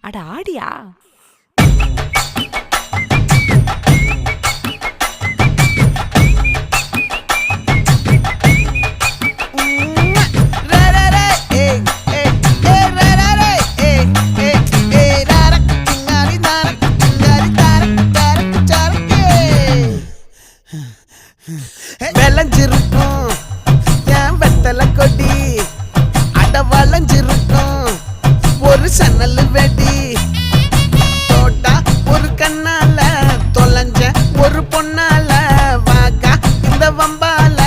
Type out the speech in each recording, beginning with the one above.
அட ஆடியா? விளைஞ்சிருக்கும் என் வெத்தலை கொடி, அட வளைஞ்சிருக்கும் ஒரு சன்னல் வெடி. தோட்டா ஒரு கண்ணால தொலைஞ்ச ஒரு பொண்ணால வாக்கா இந்த வம்பால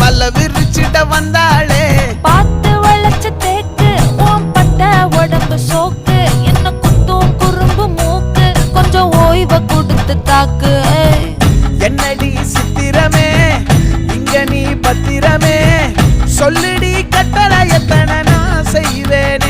வல விரிச்சிட வந்தாளே. பார்த்து வளைச்ச தேக்கு ஓம் பட்ட உடம்பு சோக்கு, என்ன குத்தும் குறும்பு மூக்கு, கொஞ்சம் ஓய்வை கொடுத்து தாக்கு. என்னடி சித்திரமே இங்க நீ பத்திரமே, சொல்லுடி கட்டளை எத்தனை நான் செய்வேன்.